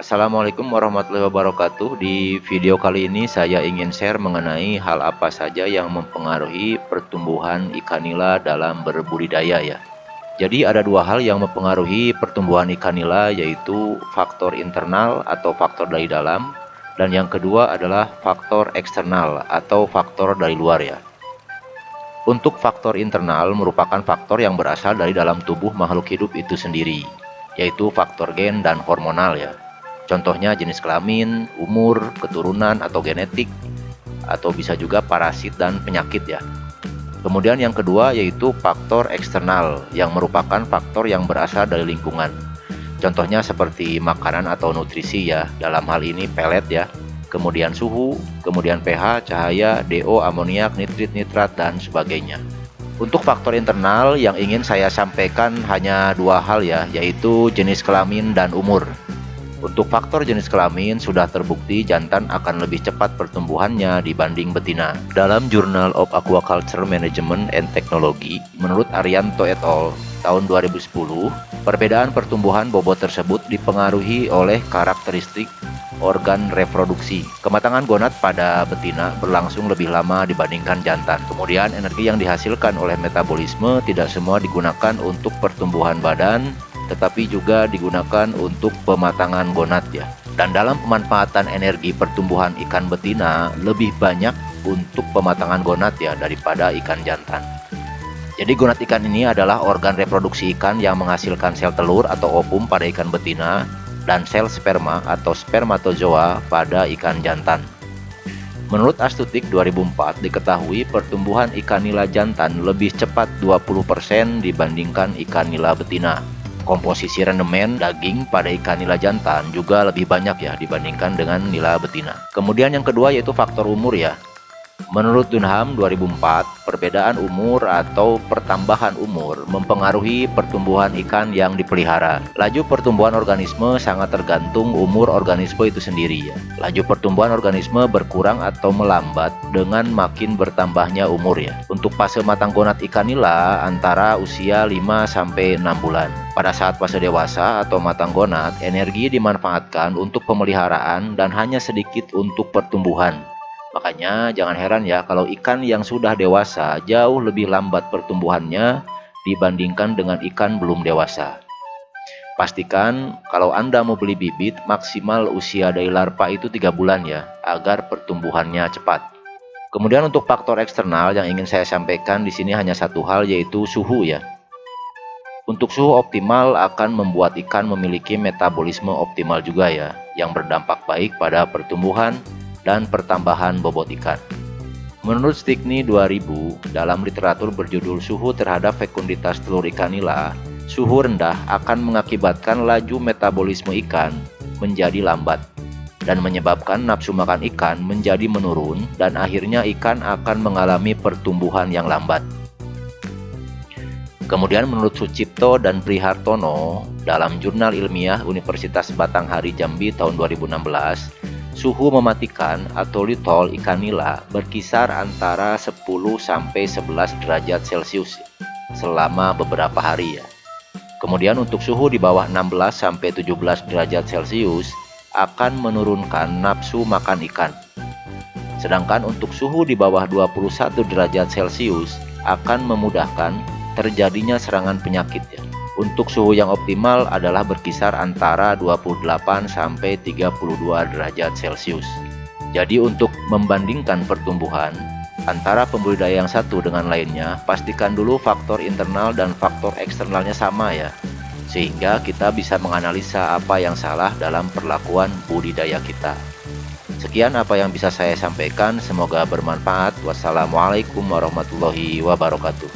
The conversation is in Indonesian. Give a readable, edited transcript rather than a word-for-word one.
Assalamualaikum warahmatullahi wabarakatuh. Di video kali ini saya ingin share mengenai hal apa saja yang mempengaruhi pertumbuhan ikan nila dalam berbudidaya ya. Jadi ada dua hal yang mempengaruhi pertumbuhan ikan nila, yaitu faktor internal atau faktor dari dalam, dan yang kedua adalah faktor eksternal atau faktor dari luar ya. Untuk faktor internal merupakan faktor yang berasal dari dalam tubuh makhluk hidup itu sendiri, yaitu faktor gen dan hormonal ya. Contohnya jenis kelamin, umur, keturunan atau genetik, atau bisa juga parasit dan penyakit ya. Kemudian yang kedua yaitu faktor eksternal yang merupakan faktor yang berasal dari lingkungan. Contohnya seperti makanan atau nutrisi ya, dalam hal ini pelet ya. Kemudian suhu, kemudian pH, cahaya, DO, amoniak, nitrit, nitrat, dan sebagainya. Untuk faktor internal yang ingin saya sampaikan hanya dua hal ya, yaitu jenis kelamin dan umur. Untuk faktor jenis kelamin sudah terbukti jantan akan lebih cepat pertumbuhannya dibanding betina. Dalam Journal of Aquaculture Management and Technology, menurut Arianto et al. Tahun 2010, perbedaan pertumbuhan bobot tersebut dipengaruhi oleh karakteristik organ reproduksi. Kematangan gonad pada betina berlangsung lebih lama dibandingkan jantan. Kemudian energi yang dihasilkan oleh metabolisme tidak semua digunakan untuk pertumbuhan badan, tetapi juga digunakan untuk pematangan gonad ya. Dan dalam pemanfaatan energi pertumbuhan ikan betina lebih banyak untuk pematangan gonad ya daripada ikan jantan. Jadi gonad ikan ini adalah organ reproduksi ikan yang menghasilkan sel telur atau ovum pada ikan betina dan sel sperma atau spermatozoa pada ikan jantan. Menurut Astutik 2004 diketahui pertumbuhan ikan nila jantan lebih cepat 20% dibandingkan ikan nila betina. Komposisi rendemen daging pada ikan nila jantan juga lebih banyak ya dibandingkan dengan nila betina. Kemudian yang kedua yaitu faktor umur ya. Menurut Dunham 2004, perbedaan umur atau pertambahan umur mempengaruhi pertumbuhan ikan yang dipelihara. Laju pertumbuhan organisme sangat tergantung umur organisme itu sendiri ya. Laju pertumbuhan organisme berkurang atau melambat dengan makin bertambahnya umur ya. Untuk fase matang gonad ikan nila antara usia 5-6 bulan. Pada saat fase dewasa atau matang gonad, energi dimanfaatkan untuk pemeliharaan dan hanya sedikit untuk pertumbuhan. Makanya jangan heran ya kalau ikan yang sudah dewasa jauh lebih lambat pertumbuhannya dibandingkan dengan ikan belum dewasa. Pastikan kalau Anda mau beli bibit maksimal usia dari larva itu 3 bulan ya, agar pertumbuhannya cepat. Kemudian untuk faktor eksternal yang ingin saya sampaikan di sini hanya satu hal, yaitu suhu ya. Untuk suhu optimal akan membuat ikan memiliki metabolisme optimal juga ya, yang berdampak baik pada pertumbuhan dan pertambahan bobot ikan. Menurut Stickney 2000, dalam literatur berjudul Suhu terhadap fekunditas telur ikan nila, suhu rendah akan mengakibatkan laju metabolisme ikan menjadi lambat dan menyebabkan nafsu makan ikan menjadi menurun dan akhirnya ikan akan mengalami pertumbuhan yang lambat. Kemudian menurut Sucipto dan Prihartono dalam jurnal ilmiah Universitas Batanghari Jambi tahun 2016, suhu mematikan atau lethal ikan nila berkisar antara 10-11 derajat Celcius selama beberapa hari ya. Kemudian untuk suhu di bawah 16-17 derajat Celcius akan menurunkan nafsu makan ikan. Sedangkan untuk suhu di bawah 21 derajat Celcius akan memudahkan terjadinya serangan penyakit ya. Untuk suhu yang optimal adalah berkisar antara 28-32 derajat Celcius. Jadi untuk membandingkan pertumbuhan antara pembudidaya yang satu dengan lainnya, pastikan dulu faktor internal dan faktor eksternalnya sama ya, sehingga kita bisa menganalisa apa yang salah dalam perlakuan budidaya kita. Sekian apa yang bisa saya sampaikan, semoga bermanfaat. Wassalamualaikum warahmatullahi wabarakatuh.